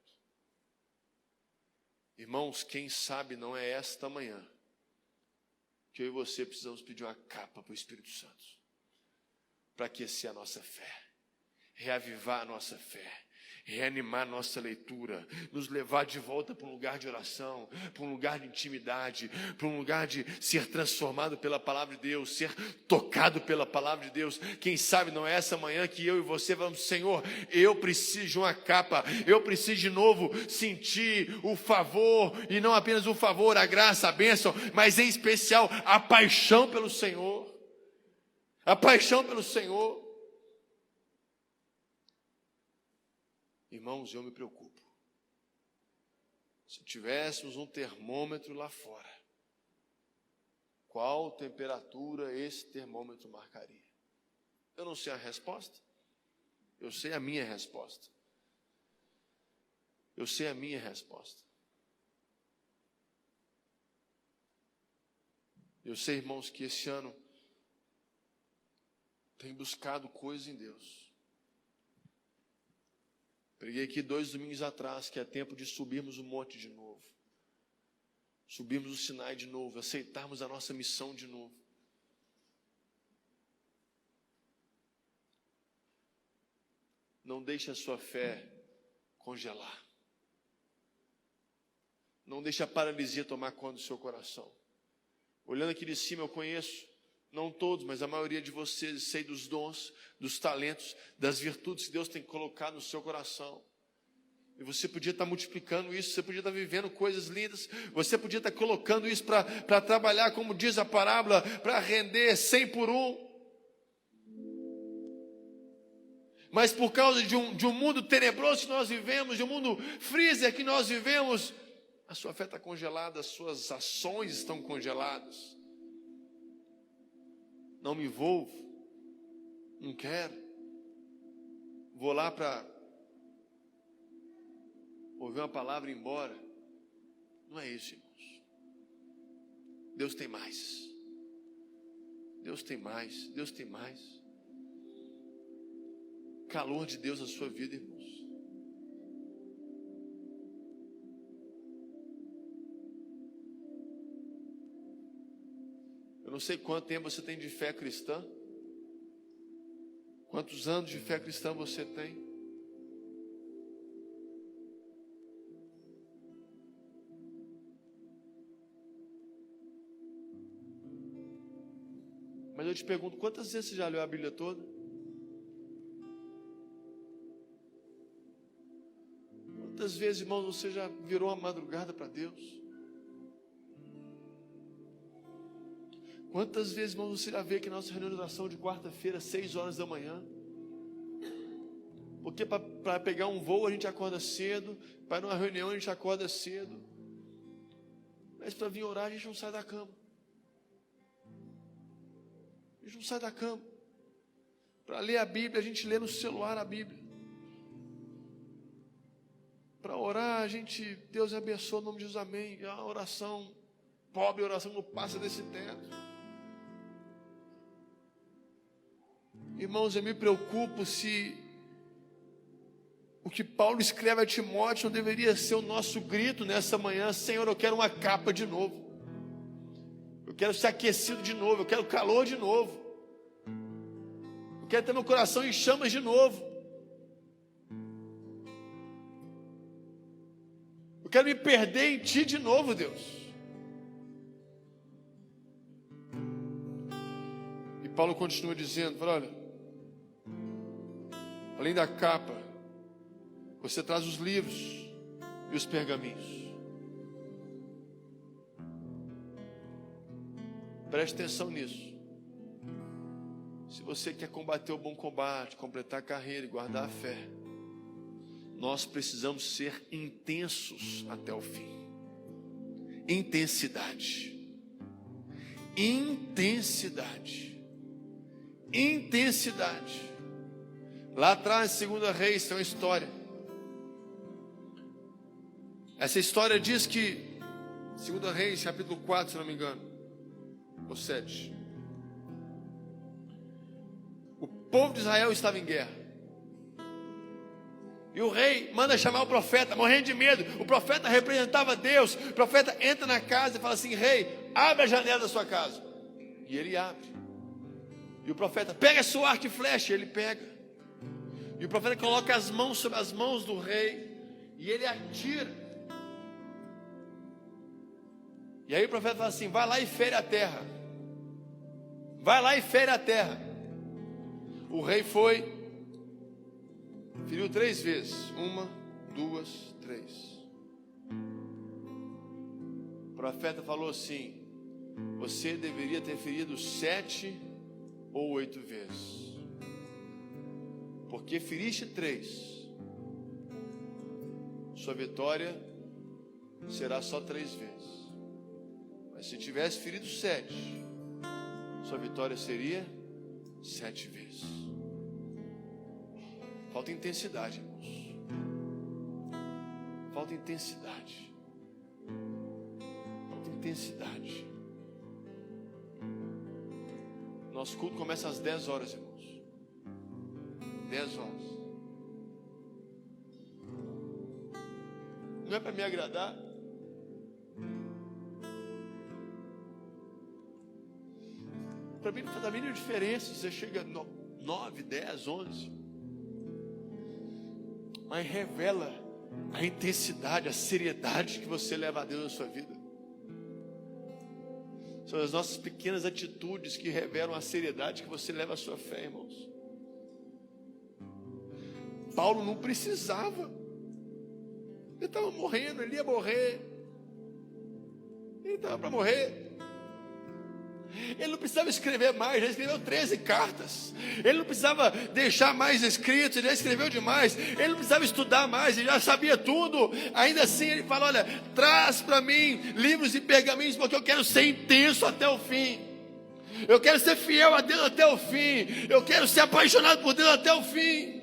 Irmãos, quem sabe não é esta manhã que eu e você precisamos pedir uma capa para o Espírito Santo, para aquecer a nossa fé, reavivar a nossa fé, reanimar a nossa leitura, nos levar de volta para um lugar de oração, para um lugar de intimidade, para um lugar de ser transformado pela palavra de Deus, ser tocado pela palavra de Deus. Quem sabe não é essa manhã que eu e você vamos: Senhor, eu preciso de uma capa, eu preciso de novo sentir o favor, e não apenas o favor, a graça, a bênção, mas em especial a paixão pelo Senhor. A paixão pelo Senhor. Irmãos, eu me preocupo. Se tivéssemos um termômetro lá fora, qual temperatura esse termômetro marcaria? Eu não sei a resposta. Eu sei a minha resposta. Eu sei a minha resposta. Eu sei, irmãos, que esse ano tenho buscado coisas em Deus. Preguei aqui 2 domingos atrás que é tempo de subirmos o monte de novo. Subirmos o Sinai de novo, aceitarmos a nossa missão de novo. Não deixe a sua fé congelar. Não deixe a paralisia tomar conta do seu coração. Olhando aqui de cima, eu conheço, não todos, mas a maioria de vocês, sei dos dons, dos talentos, das virtudes que Deus tem colocado no seu coração. E você podia estar multiplicando isso, você podia estar vivendo coisas lindas, você podia estar colocando isso para trabalhar, como diz a parábola, para render 100 por 1. Mas por causa de um mundo tenebroso que nós vivemos, de um mundo freezer que nós vivemos, a sua fé está congelada, as suas ações estão congeladas. Não me envolvo, não quero, vou lá para ouvir uma palavra e ir embora. Não é isso, irmãos. Deus tem mais. Deus tem mais. Deus tem mais. Calor de Deus na sua vida, irmãos. Eu não sei quanto tempo você tem de fé cristã. Quantos anos de fé cristã você tem? Mas eu te pergunto, quantas vezes você já leu a Bíblia toda? Quantas vezes, irmãos, você já virou a madrugada para Deus? Quantas vezes, irmãos, você já vê que nossa reunião de oração de quarta-feira, 6 horas da manhã? Porque para pegar um voo a gente acorda cedo, para ir numa reunião a gente acorda cedo. Mas para vir orar a gente não sai da cama. A gente não sai da cama. Para ler a Bíblia a gente lê no celular a Bíblia. Para orar a gente, Deus abençoe, o nome de Jesus, amém. A oração, pobre oração, não passa desse teto. Irmãos, eu me preocupo se o que Paulo escreve a Timóteo não deveria ser o nosso grito nessa manhã: Senhor, eu quero uma capa de novo, eu quero ser aquecido de novo, eu quero calor de novo, eu quero ter meu coração em chamas de novo, eu quero me perder em Ti de novo, Deus. E Paulo continua dizendo, olha, além da capa, você traz os livros e os pergaminhos. Preste atenção nisso. Se você quer combater o bom combate, completar a carreira e guardar a fé, nós precisamos ser intensos até o fim. Intensidade. Intensidade. Intensidade. Lá atrás, em 2 Reis, tem uma história. Essa história diz que, 2 Reis, capítulo 4, se não me engano, ou 7, o povo de Israel estava em guerra. E o rei manda chamar o profeta, morrendo de medo. O profeta representava Deus. O profeta entra na casa e fala assim: rei, abre a janela da sua casa. E ele abre. E o profeta pega seu arco e flecha. Ele pega. E o profeta coloca as mãos sobre as mãos do rei. E ele atira. E aí o profeta fala assim: vai lá e fere a terra. Vai lá e fere a terra. O rei foi, feriu 3 vezes. 1, 2, 3. O profeta falou assim: você deveria ter ferido 7 ou 8 vezes. Porque feriste 3, sua vitória será só 3 vezes. Mas se tivesse ferido 7, sua vitória seria 7 vezes. Falta intensidade, irmãos. Falta intensidade. Falta intensidade. Nosso culto começa às 10 horas, irmãos. 10 horas. Não é para me agradar. Para mim não faz a mínima diferença. Você chega 9, 10, 11. Mas revela a intensidade, a seriedade que você leva a Deus na sua vida. São as nossas pequenas atitudes que revelam a seriedade que você leva a sua fé, irmãos. Paulo não precisava. Ele estava morrendo, ele ia morrer. Ele estava para morrer. Ele não precisava escrever mais, já escreveu 13 cartas. Ele não precisava deixar mais escritos, ele já escreveu demais. Ele não precisava estudar mais, ele já sabia tudo. Ainda assim ele fala: olha, traz para mim livros e pergaminhos, porque eu quero ser intenso até o fim. Eu quero ser fiel a Deus até o fim. Eu quero ser apaixonado por Deus até o fim.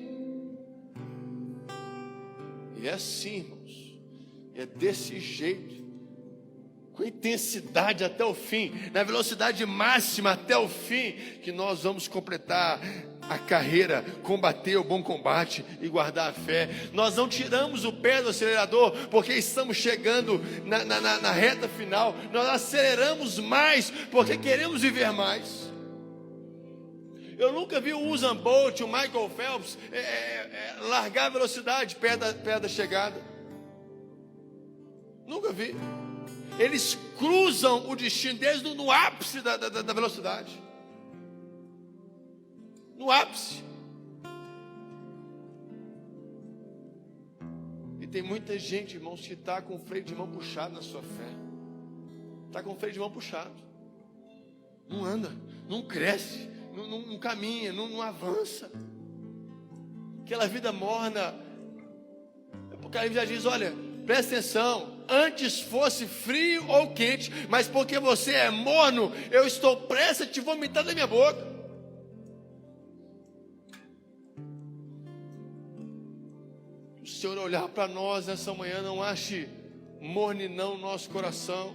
E é assim, irmãos. É desse jeito, com intensidade até o fim, na velocidade máxima até o fim, que nós vamos completar a carreira, combater o bom combate e guardar a fé. Nós não tiramos o pé do acelerador porque estamos chegando na reta final. Nós aceleramos mais porque queremos viver mais. Eu nunca vi o Usain Bolt, o Michael Phelps largar a velocidade perto da chegada. Nunca vi. Eles cruzam o destino deles no ápice da velocidade. No ápice. E tem muita gente, irmãos, que está com o freio de mão puxado na sua fé. Está com o freio de mão puxado. Não anda, não cresce, não caminha, não avança. Aquela vida morna. O Apocalipse já diz: olha, presta atenção, antes fosse frio ou quente, mas porque você é morno, eu estou prestes a te vomitar da minha boca. O Senhor olhar para nós nessa manhã, não ache morninão no nosso coração,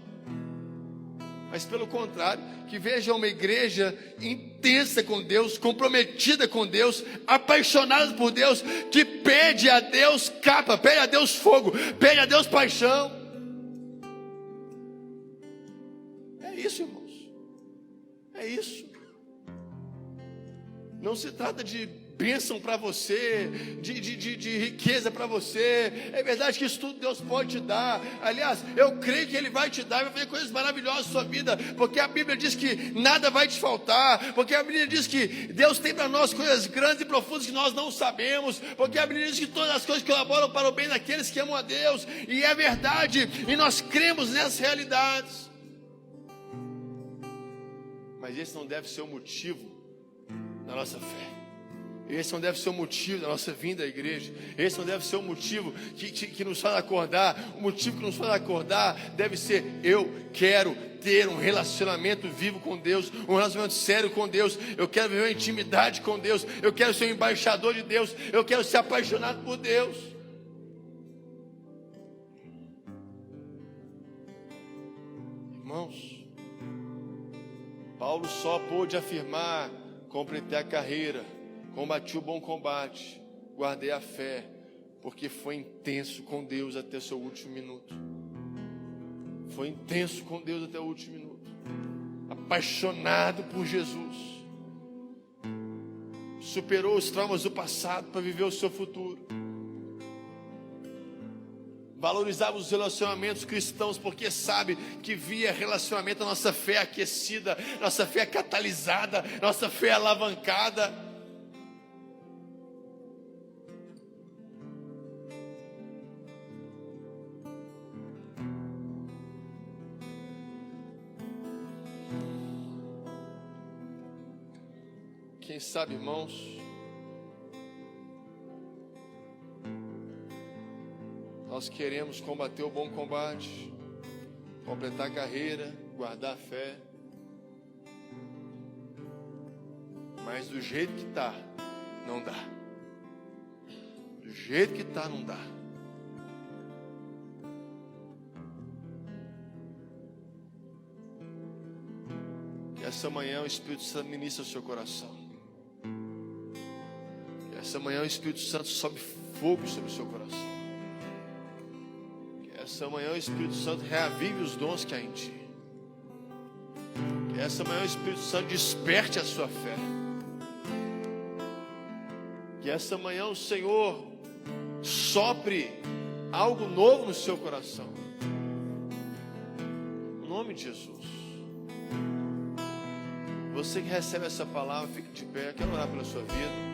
mas pelo contrário, que veja uma igreja intensa com Deus, comprometida com Deus, apaixonada por Deus, que pede a Deus capa, pede a Deus fogo, pede a Deus paixão. É isso, irmãos. É isso. Não se trata de bênção para você, de riqueza para você. É verdade que isso tudo Deus pode te dar. Aliás, eu creio que Ele vai te dar, vai fazer coisas maravilhosas na sua vida, porque a Bíblia diz que nada vai te faltar, porque a Bíblia diz que Deus tem para nós coisas grandes e profundas que nós não sabemos, porque a Bíblia diz que todas as coisas colaboram para o bem daqueles que amam a Deus, e é verdade, e nós cremos nessas realidades. Mas esse não deve ser o motivo da nossa fé. Esse não deve ser o motivo da nossa vinda à igreja. Esse não deve ser o motivo que nos faz acordar. O motivo que nos faz acordar deve ser: eu quero ter um relacionamento vivo com Deus, um relacionamento sério com Deus. Eu quero viver uma intimidade com Deus. Eu quero ser um embaixador de Deus. Eu quero ser apaixonado por Deus. Paulo só pôde afirmar: completei a carreira, combati o bom combate, guardei a fé, porque foi intenso com Deus até o seu último minuto. Foi intenso com Deus até o último minuto. Apaixonado por Jesus. Superou os traumas do passado para viver o seu futuro. Valorizava os relacionamentos cristãos, porque sabe que via relacionamento a nossa fé aquecida, nossa fé catalisada, nossa fé alavancada. Quem sabe, irmãos, nós queremos combater o bom combate, completar a carreira, guardar a fé, mas do jeito que está, não dá. Do jeito que está, não dá. Que essa manhã o Espírito Santo ministra o seu coração. Que essa manhã o Espírito Santo sobe fogo sobre o seu coração. Essa manhã o Espírito Santo reavive os dons que há em ti. Que essa manhã o Espírito Santo desperte a sua fé. Que essa manhã o Senhor sopre algo novo no seu coração. Em nome de Jesus. Você que recebe essa palavra, fique de pé. Eu quero orar pela sua vida.